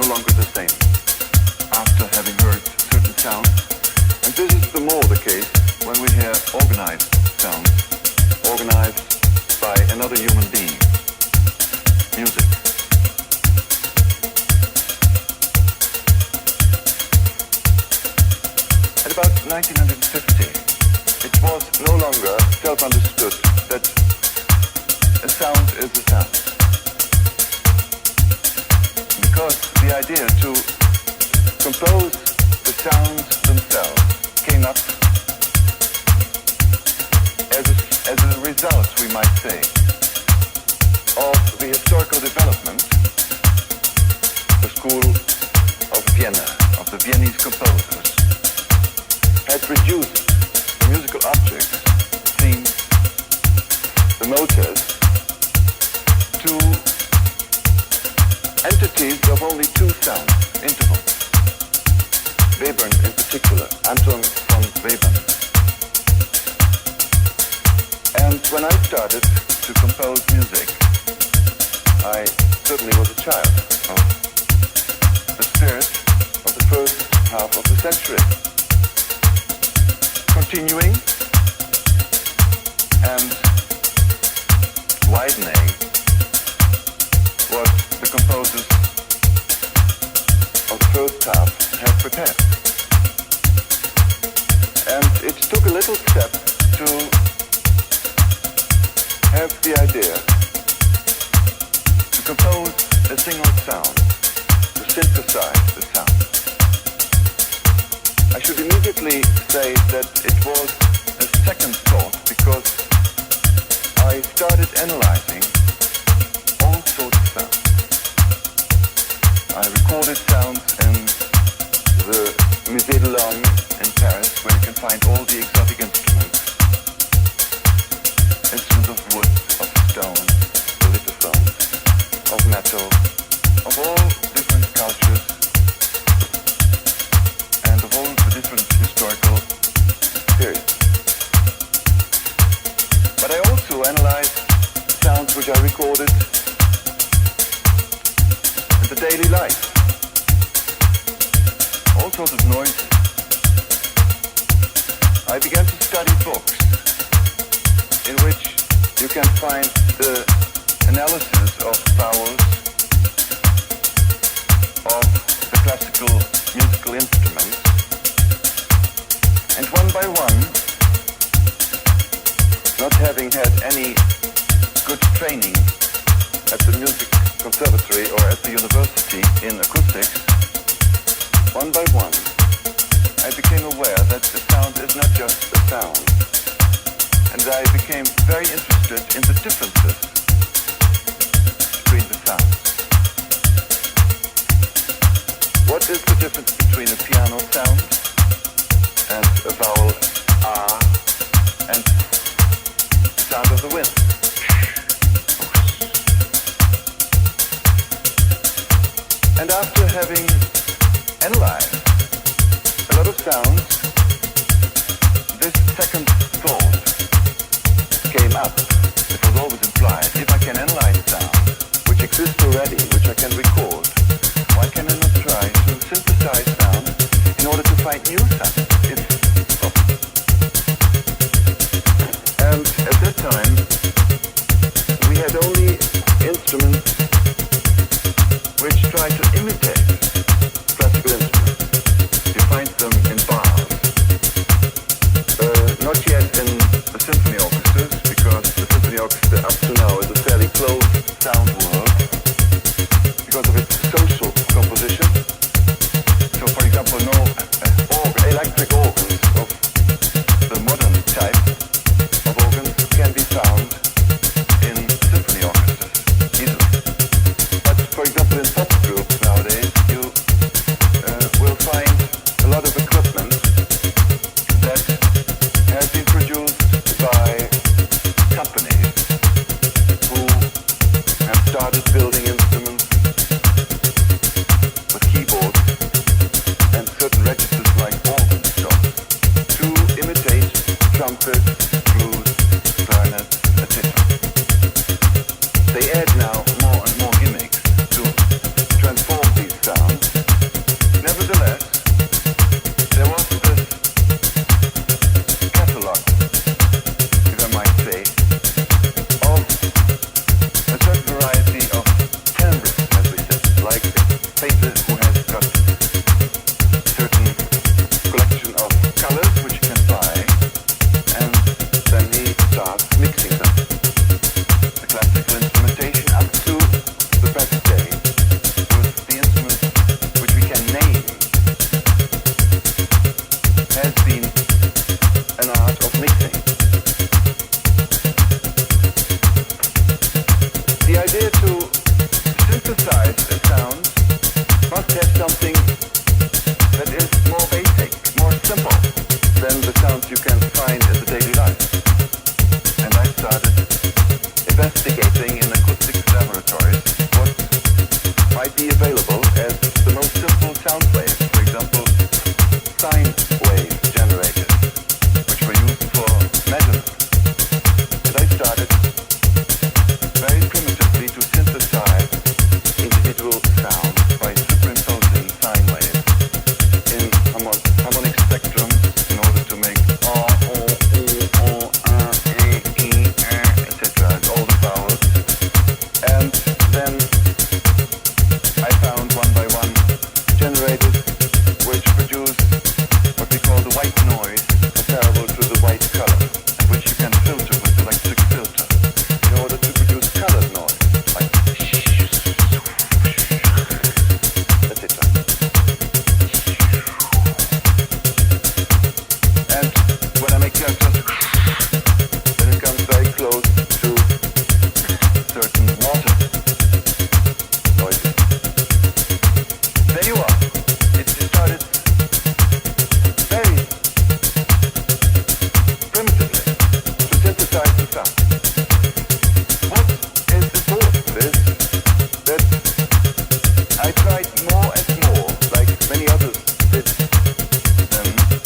longer the same after having heard certain sounds. And this is the more the case when we hear organized sounds, organized by another human being. Music. At about 1950, it was no longer self-understood that a sound is a sound. Because the idea to compose the sounds themselves came up as a result, we might say, of the historical development, the school of Vienna, of the Viennese composers, had reduced the musical objects, themes, the motors, to entities of only two sound intervals. Webern in particular, Anton von Webern. And when I started to compose music, I certainly was a child of the spirit of the first half of the century. Continuing and widening what the composers of the first half had prepared. And it took a little step to have the idea to compose a single sound, to synthesize the sound. I should immediately say that it was a second thought because I started analyzing all sorts of sounds. I recorded sounds in the Musée de l'Homme in Paris, where you can find all the exotic instruments. Instruments of wood, of stone, of lithophones, of metal, of all different cultures, and of all the different historical periods. But I also analyzed sounds which I recorded in the daily life. All sorts of noises. I began to study books in which you can find the analysis of vowels of the classical musical instruments. And one by one, not having had any good training at the music conservatory or at the university in acoustics, one by one, I became aware that the sound is not just a sound. And I became very interested in the differences between the sounds. What is the difference between a piano sound and a vowel R and the sound of the wind? And after having analyzed a lot of sounds, this second thought came up. It was always implied. If I can analyze sound, which exists already, which I can record, why can I not try to synthesize sound in order to find new sounds? It's possible. And at that time, we had only instruments which try to imitate classical instruments. You find them in bars. Not yet in the symphony orchestras, because the symphony orchestra up to now is a fairly closed sound world because of its social composition. So for example, no electric organs of the modern type of organs can be found in symphony orchestras easily. But for example, in pop groups nowadays, you will find a lot of equipment that has been produced by companies who have started building instruments with keyboards and certain registers like organ stops to imitate trumpet, flute, clarinet, etc. They add now more and more gimmicks to have something that is more basic, more simple than the sounds you can find in the daily life. And I started investigating in acoustic laboratories what might be available as the most simple sound wave, for example, sine wave generators, which were used for measurement. And I started very primitively to synthesize individual sounds by superimposing sine waves in harmonic spectrum in order to make R, O, U, O, etc. and all the vowels. And then I found one by one generators which produce what we call the white noise comparable to the white color, and which you can filter with electric filter in order to produce colored noise, like etc. And when I make just then it comes very close to certain water noises. There you are. It started very primitively to synthesize the sound. What is important is that I tried more and more, like many others did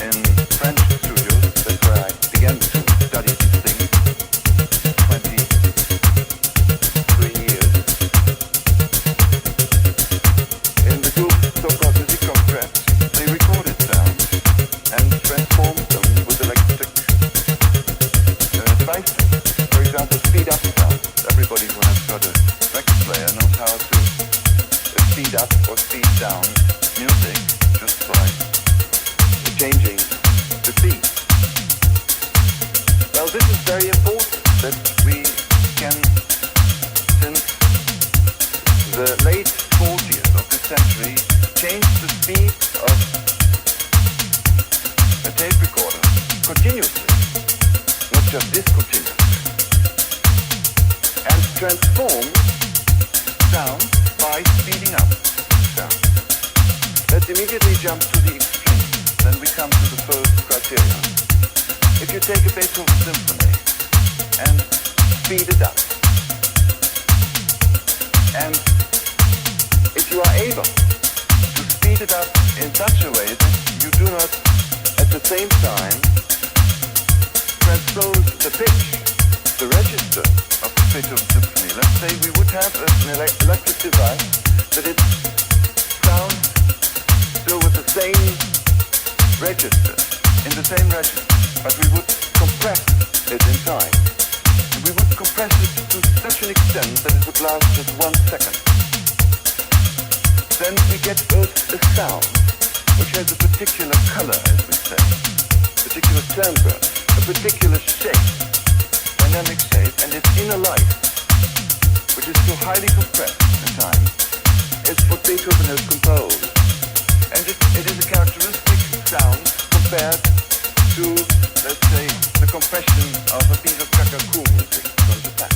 in French studios. That's where I began to study these things 23 years. In the group so-called music compressed, they recorded sounds and transformed them with electric devices. For example, speed up sounds. Everybody who has got a record player knows how to speed up or speed down music just by changing the speed. Well, this is very important that we can, since the late 40s of this century, change the speed of a tape recorder continuously, not just discontinuously, and transform sound by speeding up sound. Let's immediately jump to the extreme. Then we come to the first criterion. If you take a Beethoven symphony and speed it up, and if you are able to speed it up in such a way that you do not at the same time transpose the pitch, the register of the Beethoven symphony. Let's say we would have an electric device that it sounds still with the same register, in the same register, but we would compress it in time. And we would compress it to such an extent that it would last just 1 second. Then we get a sound which has a particular color, as we say, particular timbre, a particular shape, dynamic shape, and its inner life, which is so highly compressed in time, is what Beethoven has composed. And it is a characteristic sound compared to, let's say, the compression of a piece of kakaku music from Japan.